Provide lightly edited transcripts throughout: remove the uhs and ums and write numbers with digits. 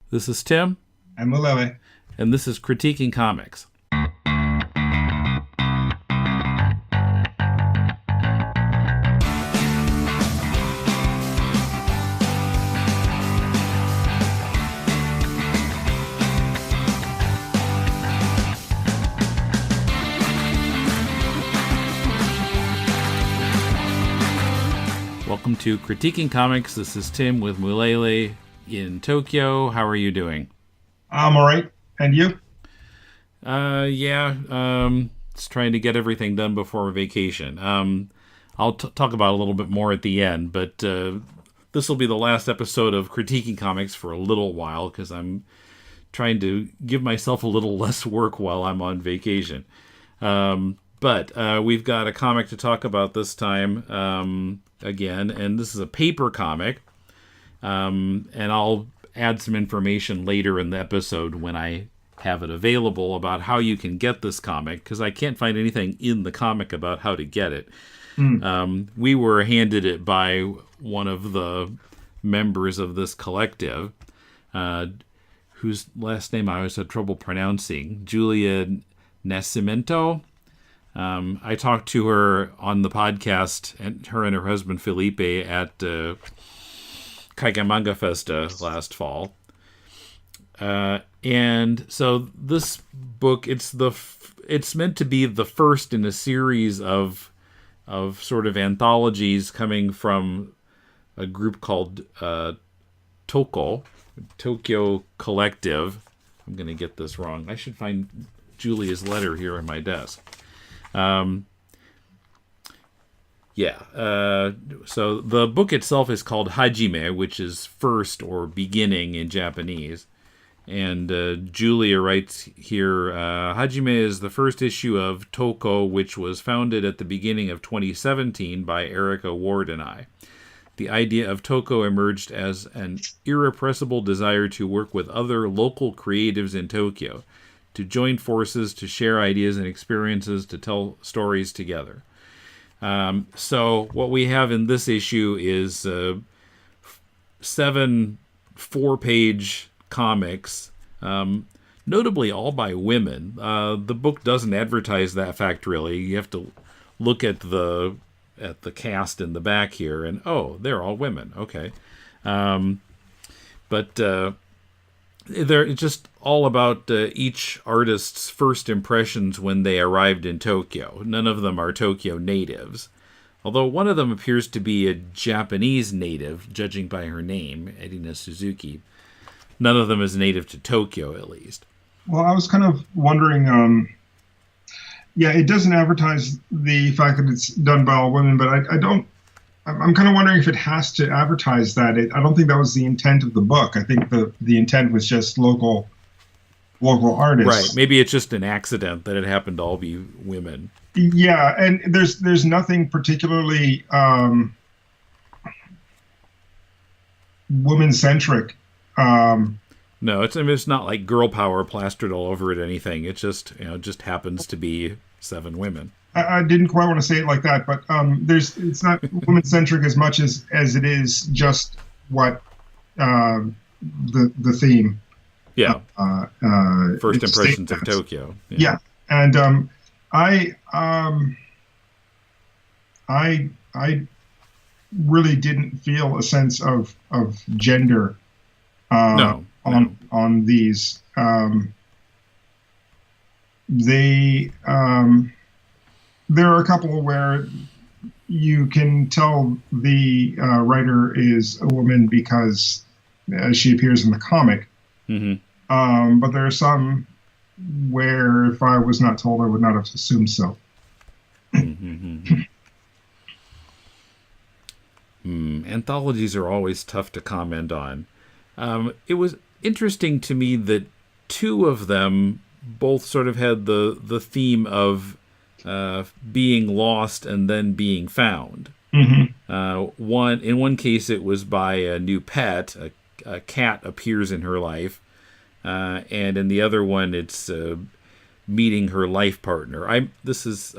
This is Tim, And Mulele. and this is Critiquing Comics. Welcome to Critiquing Comics. This is Tim with Mulele in Tokyo. How are you doing? I'm all right. And you? Just trying to get everything done before vacation. I'll talk about it a little bit more at the end, but this will be the last episode of Critiquing Comics for a little while because I'm trying to give myself a little less work while I'm on vacation. But we've got a comic to talk about this time again, and this is a paper comic. And I'll add some information later in the episode when I have it available about how you can get this comic, because I can't find anything in the comic about how to get it. We were handed it by one of the members of this collective, whose last name I always had trouble pronouncing, Julia Nascimento. I talked to her on the podcast, and her husband Felipe at Kaiga Manga Festa last fall. And so this book, it's meant to be the first in a series of sort of anthologies coming from a group called ToCo, Tokyo Collective. I'm going to get this wrong. I should find Julia's letter here on my desk. So the book itself is called Hajime, which is first or beginning in Japanese. And Julia writes here, Hajime is the first issue of ToCo, which was founded at the beginning of 2017 by Erica Ward and I. The idea of ToCo emerged as an irrepressible desire to work with other local creatives in Tokyo, to join forces, to share ideas and experiences, to tell stories together. So what we have in this issue is 7 4-page comics, notably all by women. The book doesn't advertise that fact really. You have to look at the cast in the back here, and they're all women. Okay, but they're just all about each artist's first impressions when they arrived in Tokyo. None of them are Tokyo natives, although one of them appears to be a Japanese native, judging by her name, Edina Suzuki. None of them is native to Tokyo, at least. Well, I was kind of wondering, it doesn't advertise the fact that it's done by all women, but I'm kind of wondering if it has to advertise that. I don't think that was the intent of the book. I think the intent was just local artists. Right. Maybe it's just an accident that it happened to all be women. Yeah, and there's nothing particularly woman-centric. No, it's not like girl power plastered all over it or anything. It just happens to be 7 women. I didn't quite want to say it like that, but it's not woman-centric as much as it is just what the theme. Yeah. First impressions of Tokyo. Yeah, and I really didn't feel a sense of gender on these. There are a couple where you can tell the writer is a woman because she appears in the comic. Mm-hmm. But there are some where if I was not told, I would not have assumed so. Mm-hmm. Anthologies are always tough to comment on. It was interesting to me that 2 of them both sort of had the theme of being lost and then being found. Mm-hmm. In one case, it was by a new pet. A cat appears in her life, and in the other one, it's meeting her life partner. This is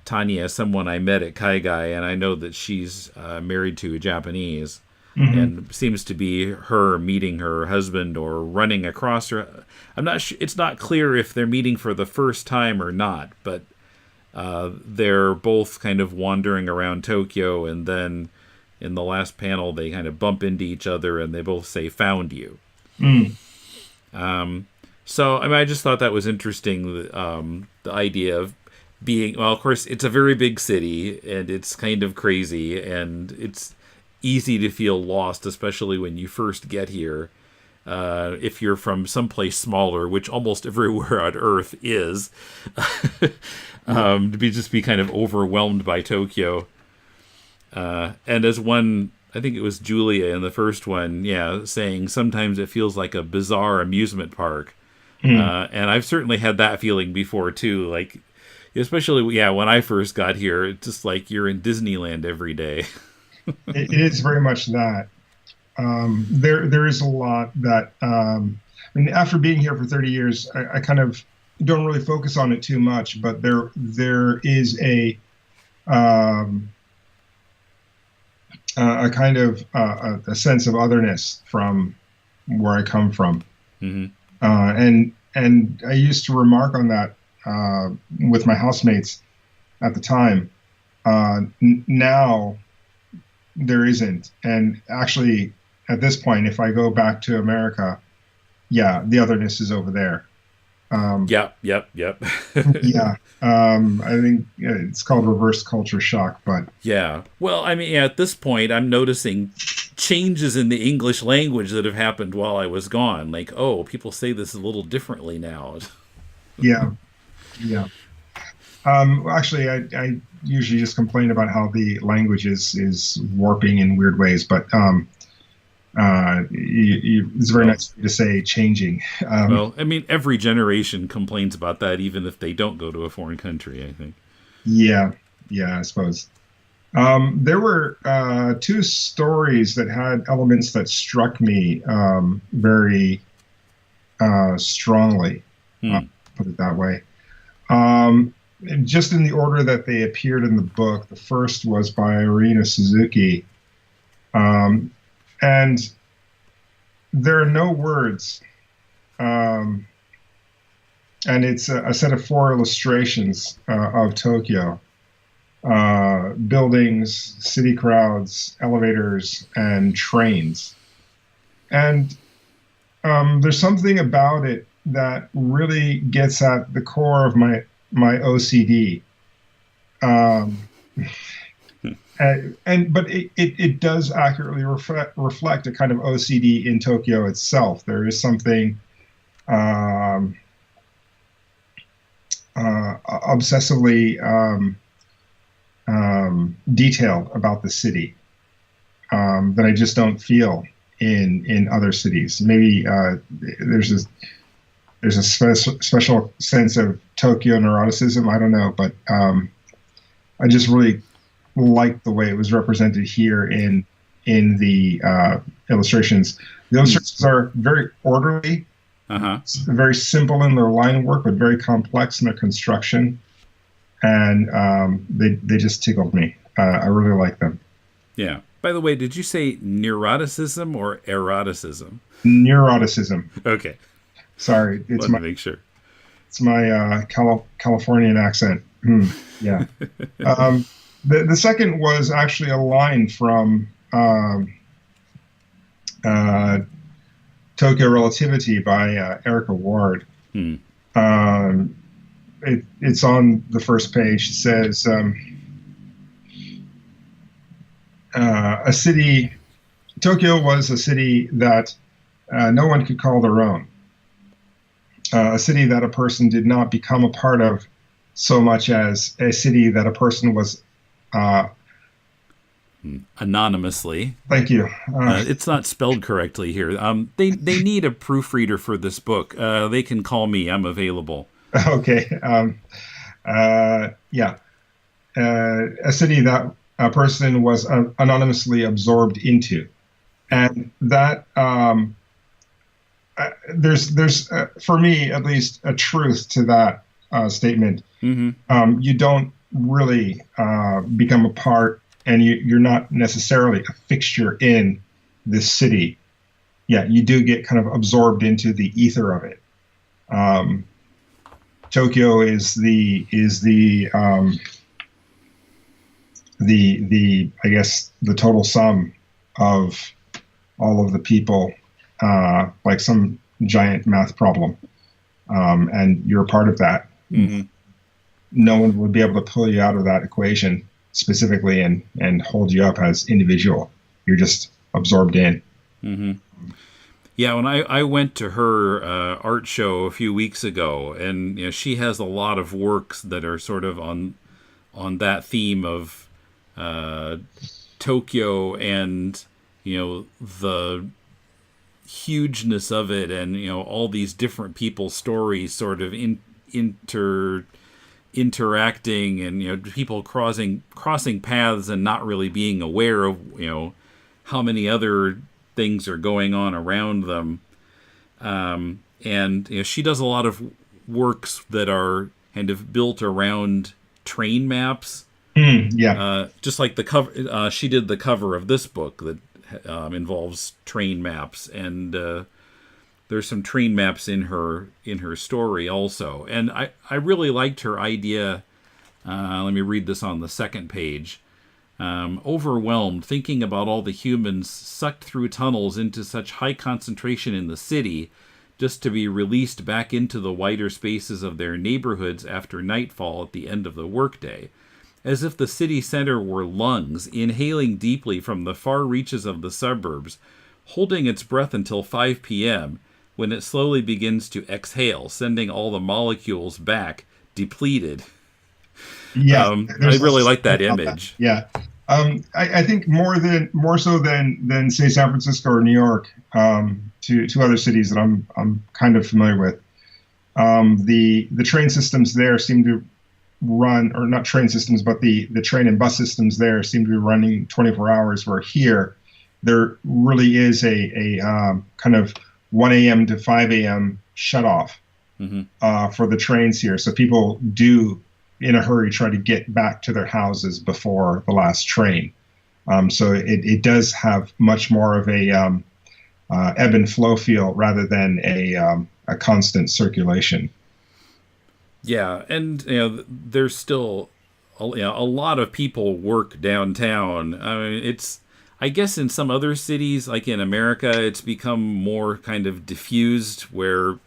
Tanya, someone I met at Kaigai, and I know that she's married to a Japanese. and seems to be her meeting her husband or running across her. I'm not sure. It's not clear if they're meeting for the first time or not, but they're both kind of wandering around Tokyo, and then in the last panel they kind of bump into each other and they both say, "Found you." So I mean, I just thought that was interesting. The idea of being, well, of course, it's a very big city and it's kind of crazy and it's easy to feel lost, especially when you first get here. If you're from someplace smaller, which almost everywhere on Earth is, to be kind of overwhelmed by Tokyo. And as one, I think it was Julia in the first one, saying sometimes it feels like a bizarre amusement park. And I've certainly had that feeling before too. Like, especially when I first got here, it's just like you're in Disneyland every day. It is very much that. There is a lot that, I mean, after being here for 30 years, I kind of don't really focus on it too much, but there is a kind of a sense of otherness from where I come from. And I used to remark on that with my housemates at the time. Now there isn't. And actually, at this point, if I go back to America, the otherness is over there. Yep. I think it's called reverse culture shock, but well, I mean, at this point, I'm noticing changes in the English language that have happened while I was gone. Like, oh, people say this a little differently now. Actually, I usually just complain about how the language is warping in weird ways, but it's very nice to say changing. Well, I mean, every generation complains about that, even if they don't go to a foreign country, I think. Yeah, I suppose. There were two stories that had elements that struck me very strongly, put it that way. Just in the order that they appeared in the book, the first was by Irina Suzuki. And there are no words. And it's a set of 4 illustrations of Tokyo. Buildings, city crowds, elevators, and trains. And there's something about it that really gets at the core of my OCD. But it does accurately reflect a kind of OCD in Tokyo itself. There is something obsessively detailed about the city that I just don't feel in other cities. Maybe there's a special sense of Tokyo neuroticism. I don't know, but I just really like the way it was represented here in the illustrations. The illustrations are very orderly, very simple in their line work, but very complex in their construction, and they just tickled me. I really like them. Yeah. By the way, did you say neuroticism or eroticism? Neuroticism. Okay. Sorry, it's to make sure. It's my Californian accent. Yeah. The second was actually a line from Tokyo Relativity by Erica Ward. It's on the first page. It says, Tokyo was a city that no one could call their own. A city that a person did not become a part of so much as a city that a person was anonymously. Thank you. It's not spelled correctly here. They need a proofreader for this book. They can call me. I'm available. Okay. A city that a person was anonymously absorbed into, and that there's for me at least a truth to that statement. You don't really become a part, and you're not necessarily a fixture in this city, yeah, you do get kind of absorbed into the ether of it. Um, Tokyo is the I guess the total sum of all of the people, like some giant math problem, and you're a part of that. Mm-hmm. No one would be able to pull you out of that equation specifically and hold you up as individual. You're just absorbed in. Mm-hmm. Yeah, when I went to her art show a few weeks ago, and she has a lot of works that are sort of on that theme of Tokyo and the hugeness of it, and all these different people's stories sort of interacting, and people crossing paths and not really being aware of how many other things are going on around them. And she does a lot of works that are kind of built around train maps. Yeah. Just like the cover, she did the cover of this book that involves train maps, and there's some train maps in her story also. And I really liked her idea. Let me read this on the second page. Overwhelmed, thinking about all the humans sucked through tunnels into such high concentration in the city, just to be released back into the wider spaces of their neighborhoods after nightfall at the end of the workday. As if the city center were lungs, inhaling deeply from the far reaches of the suburbs, holding its breath until 5 p.m., when it slowly begins to exhale, sending all the molecules back, depleted. Yeah, I really like that image. Yeah, I think more so than say San Francisco or New York, two other cities that I'm kind of familiar with. The train systems there seem to run, or not train systems, but the train and bus systems there seem to be running 24 hours. Where here, there really is a kind of 1 a.m. to 5 a.m. shut off for the trains here. So people do, in a hurry, try to get back to their houses before the last train. So it does have much more of a ebb and flow feel rather than a constant circulation. Yeah, and there's still a lot of people work downtown. I mean, I guess in some other cities, like in America, it's become more kind of diffused, where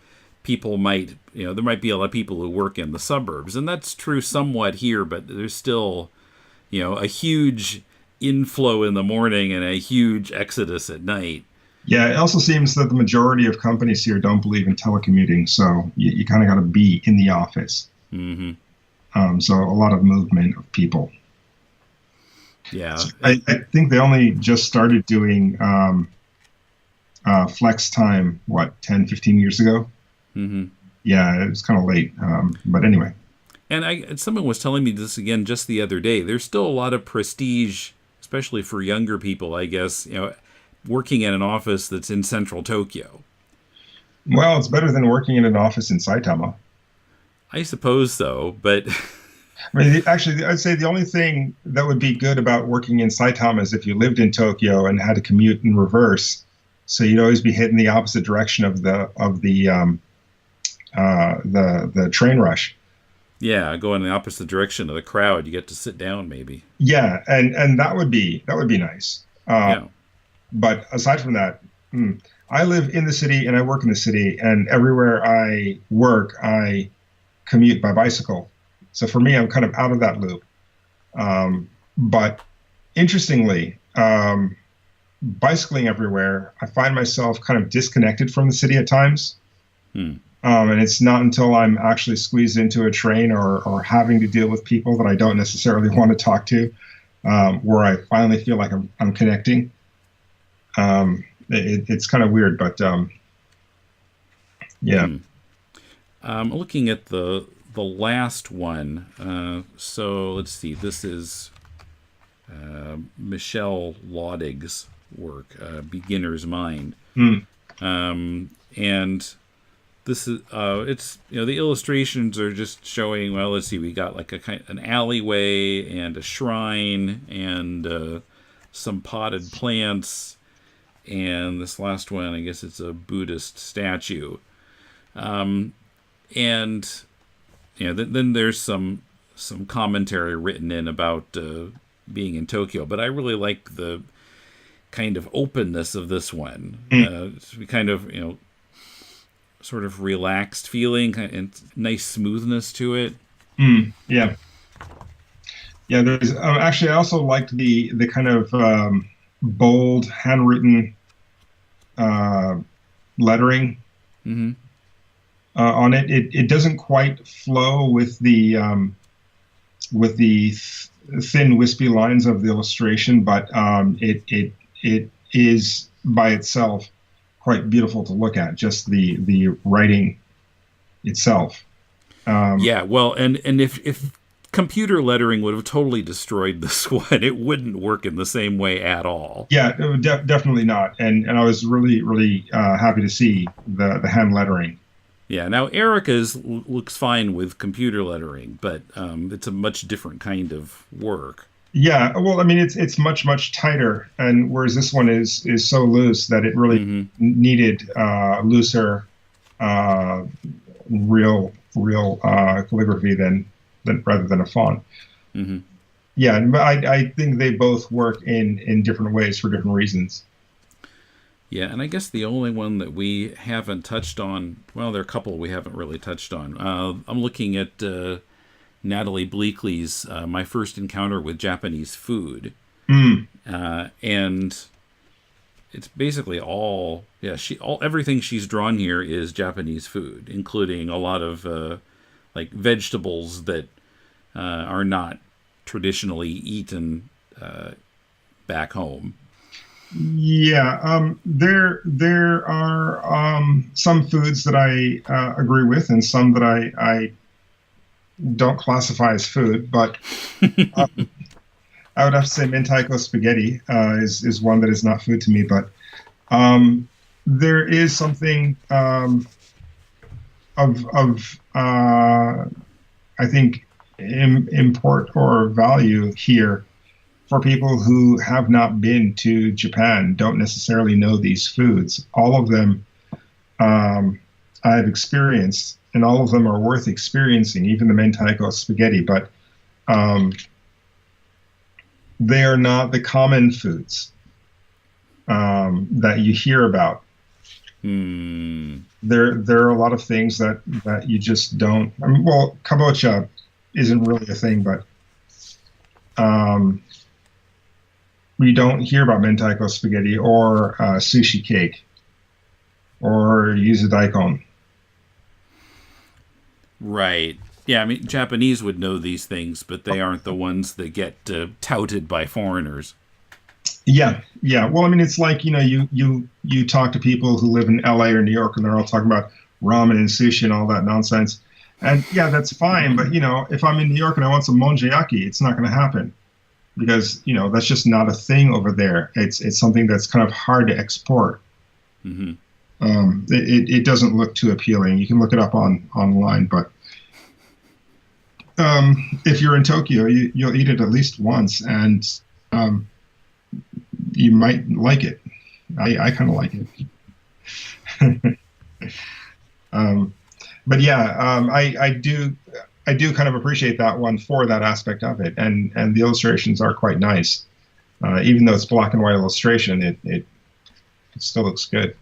people might, there might be a lot of people who work in the suburbs, and that's true somewhat here, but there's still, a huge inflow in the morning and a huge exodus at night. Yeah, it also seems that the majority of companies here don't believe in telecommuting, so you kind of got to be in the office. Mm-hmm. So a lot of movement of people. Yeah. So I think they only just started doing flex time, 10, 15 years ago? Mm-hmm. Yeah, it was kind of late. But anyway. And someone was telling me this again just the other day. There's still a lot of prestige, especially for younger people, I guess, working in an office that's in central Tokyo. Well, it's better than working in an office in Saitama. I suppose so, but I mean, actually, I'd say the only thing that would be good about working in Saitama is if you lived in Tokyo and had to commute in reverse. So you'd always be hitting the opposite direction of the train rush. Yeah, go in the opposite direction of the crowd. You get to sit down, maybe. Yeah, and that would be nice. Yeah. But aside from that, I live in the city and I work in the city, and everywhere I work, I commute by bicycle. So for me, I'm kind of out of that loop. But interestingly, bicycling everywhere, I find myself kind of disconnected from the city at times. And it's not until I'm actually squeezed into a train or having to deal with people that I don't necessarily want to talk to, where I finally feel like I'm connecting. It's kind of weird, but yeah. I'm looking at the last one. So let's see. This is Michelle Laudig's work, Beginner's Mind. And this is it's the illustrations are just showing, well, let's see, we got like an alleyway and a shrine and some potted plants, and this last one, I guess it's a Buddhist statue. And then there's some commentary written in about being in Tokyo, but I really like the kind of openness of this one. Kind of, sort of relaxed feeling and nice smoothness to it. Yeah. Yeah, there's actually I also liked the kind of bold handwritten lettering on it. It doesn't quite flow with the thin wispy lines of the illustration, but it is by itself quite beautiful to look at. Just the writing itself. Yeah, well, and if computer lettering would have totally destroyed this one, it wouldn't work in the same way at all. Yeah, it would definitely not. And I was really happy to see the hand lettering. Yeah, now Erica's looks fine with computer lettering, but it's a much different kind of work. Yeah, well, I mean, it's much tighter, and whereas this one is so loose that it really needed looser, real calligraphy than rather than a font. Yeah, but I think they both work in different ways for different reasons. Yeah, and I guess the only one that we haven't touched on, well, there are a couple we haven't really touched on. I'm looking at Natalie Bleakley's My First Encounter with Japanese Food. And it's basically everything she's drawn here is Japanese food, including a lot of like vegetables that are not traditionally eaten back home. Yeah, there are some foods that I agree with, and some that I don't classify as food. But I would have to say mentaiko spaghetti is one that is not food to me. But there is something of I think import or value here for people who have not been to Japan, don't necessarily know these foods. All of them I've experienced, and all of them are worth experiencing, even the mentaiko spaghetti, but they are not the common foods that you hear about. There are a lot of things that you just don't. I mean, well, kabocha isn't really a thing, but we don't hear about mentaiko spaghetti or sushi cake or yuzu daikon. Right. Yeah, I mean, Japanese would know these things, but they aren't the ones that get touted by foreigners. Yeah. Well, I mean, it's like, you talk to people who live in LA or New York, and they're all talking about ramen and sushi and all that nonsense. And yeah, that's fine. But, if I'm in New York and I want some monjayaki, it's not going to happen. Because, that's just not a thing over there. It's something that's kind of hard to export. It doesn't look too appealing. You can look it up online, but if you're in Tokyo, you'll eat it at least once, and you might like it. I kind of like it. But yeah, I do kind of appreciate that one for that aspect of it, and the illustrations are quite nice. Even though it's black and white illustration, it still looks good.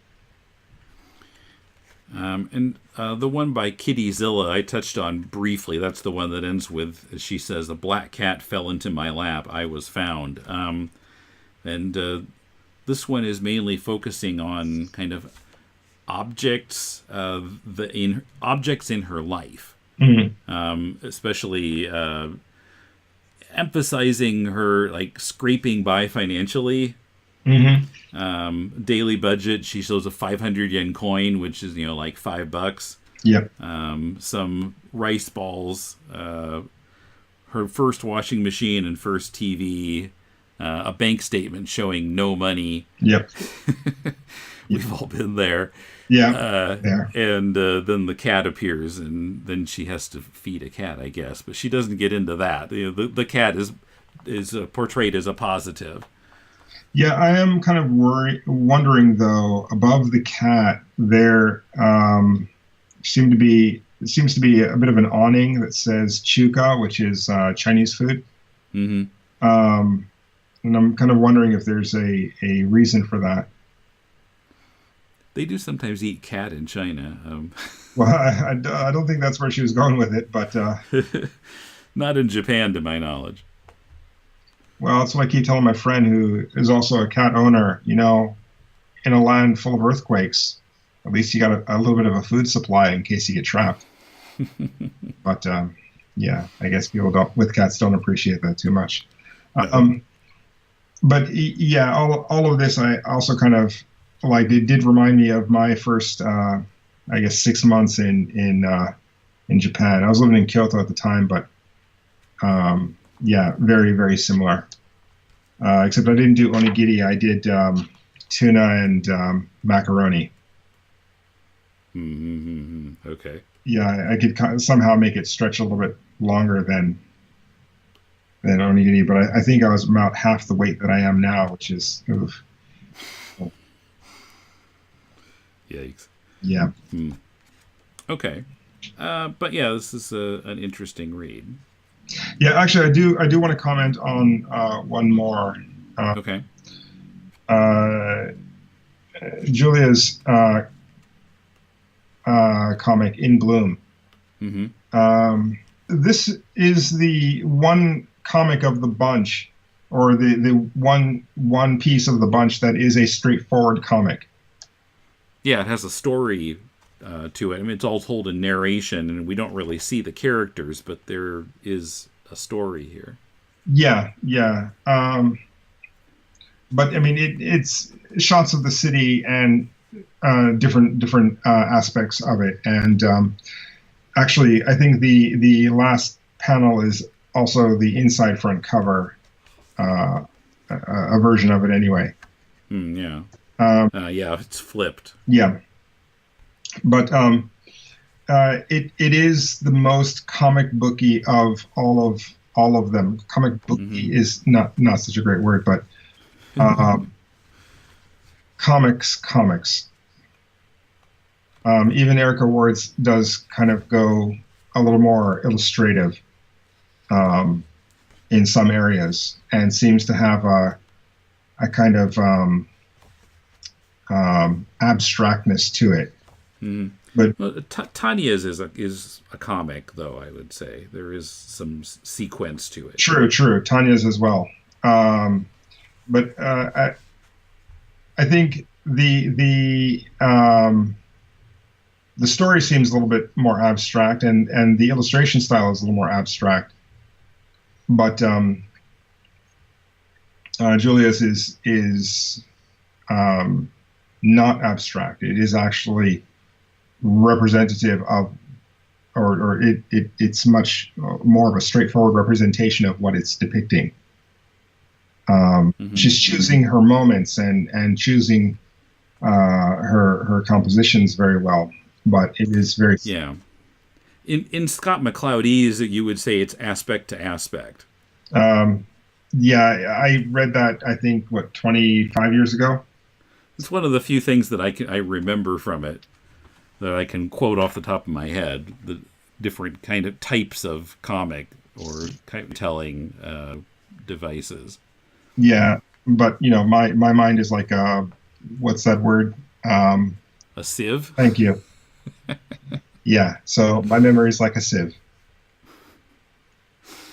And the one by Kitty Zilla I touched on briefly. That's the one that ends with, as she says, "A black cat fell into my lap. I was found." And this one is mainly focusing on kind of objects, objects in her life. Especially emphasizing her like scraping by financially. Daily budget, she shows a 500 yen coin, which is like $5. Yep. Some rice balls, her first washing machine and first TV, a bank statement showing no money. Yep. We've all been there. Yeah. And then the cat appears, and then she has to feed a cat, I guess. But she doesn't get into that. The cat is portrayed as a positive. Yeah, I am kind of wondering though. Above the cat, there seems to be a bit of an awning that says "chuka," which is Chinese food. Hmm. Um, and I'm kind of wondering if there's a reason for that. They do sometimes eat cat in China. Well, I don't think that's where she was going with it, but Not in Japan, to my knowledge. well, that's what I keep telling my friend who is also a cat owner. In a land full of earthquakes, at least you got a little bit of a food supply in case you get trapped. But yeah, I guess people don't with cats don't appreciate that too much. No. Um, but yeah, all of this I also kind of like. It did remind me of my first, I guess, 6 months in Japan. I was living in Kyoto at the time, but yeah, very very similar. Except I didn't do onigiri. I did tuna and macaroni. Mm-hmm. Okay. Yeah, I could somehow make it stretch a little bit longer than onigiri, but I think I was about half the weight that I am now, which is, oof. Yikes. Yeah. Hmm. Okay. But yeah, this is an interesting read. Yeah, actually, I do want to comment on one more. Uh, Okay. uh, Julia's comic In Bloom. Mm-hmm. This is the one comic of the bunch, or the one piece of the bunch that is a straightforward comic. Yeah, it has a story to it. I mean, it's all told in narration, and we don't really see the characters, but there is a story here. Yeah, yeah. But I mean, it's shots of the city and different aspects of it. And actually, I think the last panel is also the inside front cover, a version of it anyway. Yeah. Yeah, it's flipped. Yeah, but it is the most comic booky of all of them. Comic Mm-hmm. booky is not such a great word, but um, comics. Even Erica Ward's does kind of go a little more illustrative um, in some areas, and seems to have a kind of abstractness to it. Mm-hmm. But Well, Tanya's is a comic, though. I would say there is some sequence to it. true, Tanya's as well. But I think the story seems a little bit more abstract, and the illustration style is a little more abstract. But Julia's is not abstract. It is actually representative of, or it's much more of a straightforward representation of what it's depicting. Mm-hmm. She's choosing her moments and choosing her compositions very well, but it is very Yeah. In Scott McCloud's, you would say it's aspect to aspect. um, yeah. I read that I think 25 years ago. It's one of the few things that I remember from it that I can quote off the top of my head. The different kind of types of comic or kind of telling devices. Yeah, but my mind is like what's that word? A sieve. Thank you. Yeah, so my memory is like a sieve.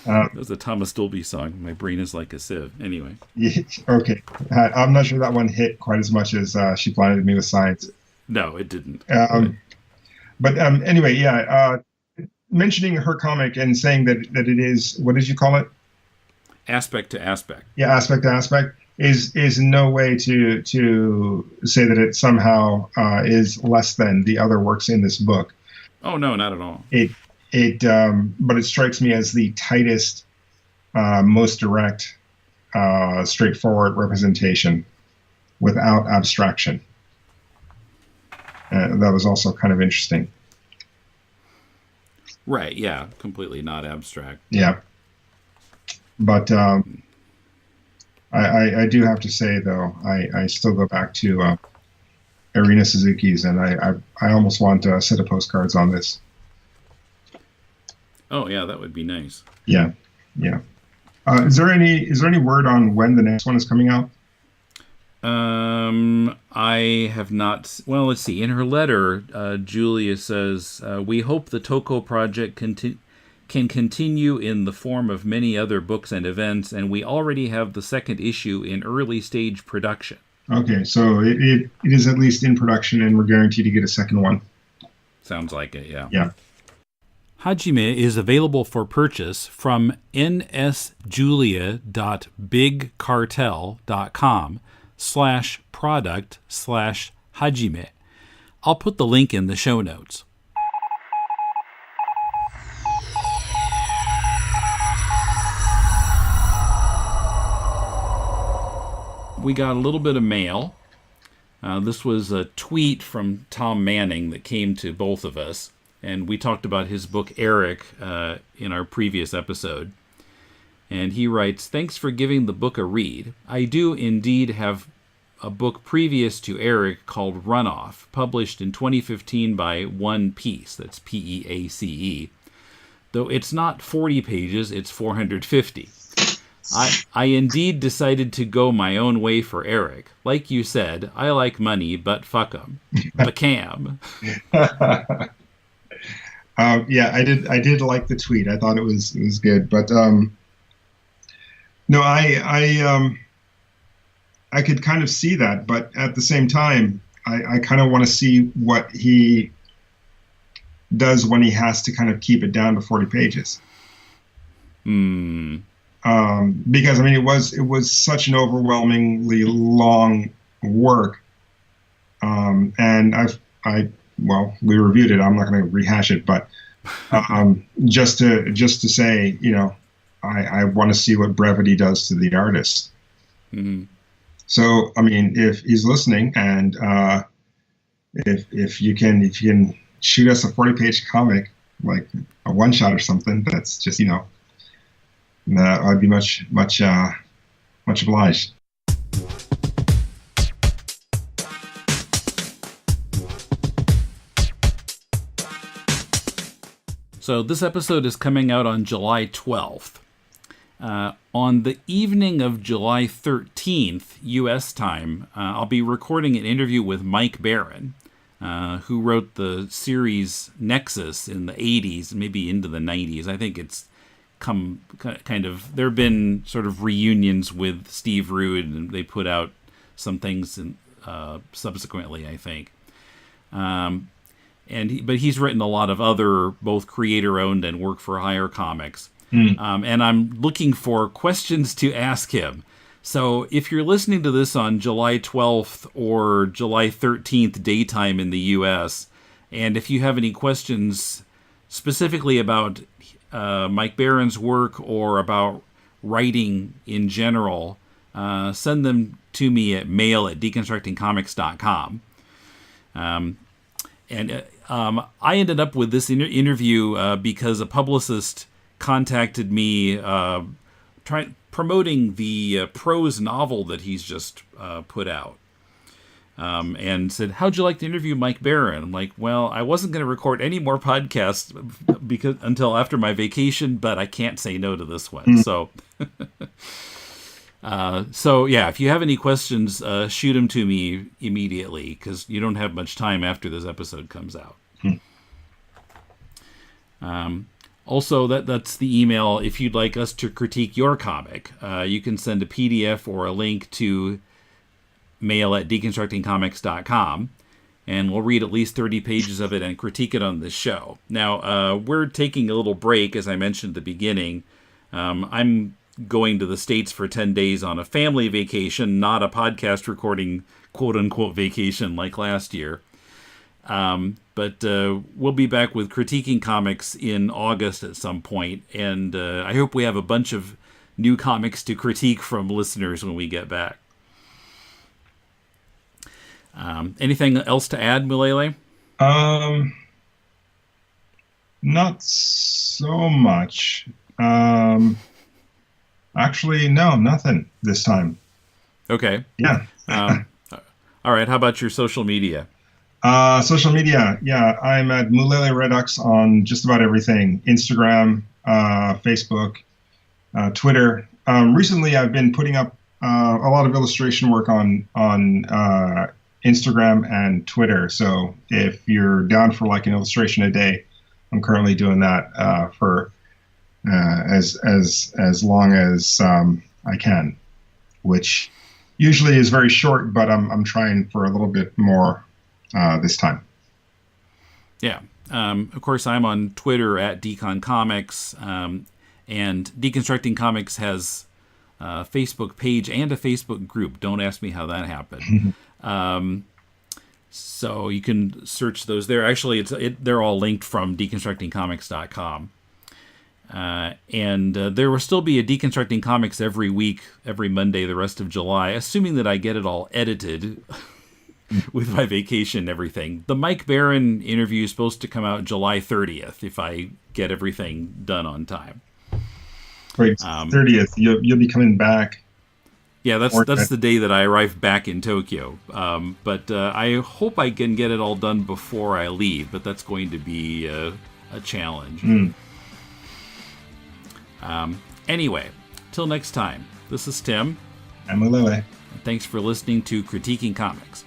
That was a Thomas Dolby song. My brain is like a sieve. Anyway. Yeah, okay, I'm not sure that one hit quite as much as She Blinded Me with Science. No, it didn't. But anyway, yeah. Mentioning her comic and saying that it is, what did you call it? Aspect to aspect. Yeah, aspect to aspect is in no way to say that it somehow is less than the other works in this book. Oh no, not at all. But it strikes me as the tightest, most direct, straightforward representation without abstraction. That was also kind of interesting. Right, yeah, completely not abstract. Yeah. But I do have to say though, I still go back to Irina Suzuki's, and I almost want a set of postcards on this. Oh yeah, that would be nice. Yeah, yeah. Is there any word on when the next one is coming out? I have not. Well, let's see. In her letter, Julia says, "We hope the ToCo project can continue in the form of many other books and events, and we already have the second issue in early stage production." Okay, so it is at least in production, and we're guaranteed to get a second one. Sounds like it, yeah. Yeah. Hajime is available for purchase from nsjulia.bigcartel.com/product/Hajime. I'll put the link in the show notes. We got a little bit of mail. This was a tweet from Tom Manning that came to both of us. And we talked about his book, Eric, in our previous episode. And he writes, "Thanks for giving the book a read. I do indeed have a book previous to Eric called Runoff, published in 2015 by One Piece." That's Peace. Though it's not 40 pages, it's 450. I indeed decided to go my own way for Eric. Like you said, I like money, but fuck 'em. Bacam. Yeah, I did like the tweet. I thought it was good, but no, I could kind of see that, but at the same time, I kind of want to see what he does when he has to kind of keep it down to 40 pages. Because I mean, it was such an overwhelmingly long work, and well, we reviewed it. I'm not going to rehash it, but just to say, I want to see what brevity does to the artist. Mm-hmm. So, I mean, if he's listening, and if you can shoot us a 40-page comic, like a one-shot or something, that's just I'd be much obliged. So this episode is coming out on July 12th. On the evening of July 13th, U.S. time, I'll be recording an interview with Mike Barron, who wrote the series Nexus in the 80s, maybe into the 90s. I think it's come kind of... There have been sort of reunions with Steve Rude, and they put out some things subsequently, I think. But he's written a lot of other both creator-owned and work-for-hire comics. And I'm looking for questions to ask him. So if you're listening to this on July 12th or July 13th daytime in the U.S., and if you have any questions specifically about Mike Barron's work or about writing in general, send them to me at mail@deconstructingcomics.com. I ended up with this interview because a publicist contacted me promoting the prose novel that he's just put out, and said, "How'd you like to interview Mike Barron?" I'm like, "Well, I wasn't going to record any more podcasts until after my vacation, but I can't say no to this one." So yeah, if you have any questions, shoot them to me immediately, because you don't have much time after this episode comes out. Also, that's the email. If you'd like us to critique your comic, you can send a PDF or a link to mail@deconstructingcomics.com, and we'll read at least 30 pages of it and critique it on this show. Now, we're taking a little break, as I mentioned at the beginning. I'm going to the States for 10 days on a family vacation, not a podcast recording quote-unquote vacation like last year. But we'll be back with critiquing comics in August at some point, and I hope we have a bunch of new comics to critique from listeners when we get back. Anything else to add, Mulele? Not so much. Actually, no, nothing this time. Okay. Yeah. Um, all right. How about your social media? Social media. Yeah, I'm at Mulele Redux on just about everything: Instagram, Facebook, Twitter. Recently, I've been putting up a lot of illustration work on Instagram and Twitter. So if you're down for like an illustration a day, I'm currently doing that for as long as I can, which usually is very short, but I'm trying for a little bit more this time. Yeah. Of course, I'm on Twitter at Decon Comics, and Deconstructing Comics has a Facebook page and a Facebook group. Don't ask me how that happened. So you can search those there. Actually, they're all linked from deconstructingcomics.com. And there will still be a Deconstructing Comics every week, every Monday, the rest of July, assuming that I get it all edited with my vacation and everything. The Mike Barron interview is supposed to come out July 30th if I get everything done on time. Wait, 30th. You'll be coming back. Yeah, that's the day that I arrive back in Tokyo. But I hope I can get it all done before I leave, but that's going to be a challenge. Anyway, till next time, this is Tim. I'm Mulele. Thanks for listening to Critiquing Comics.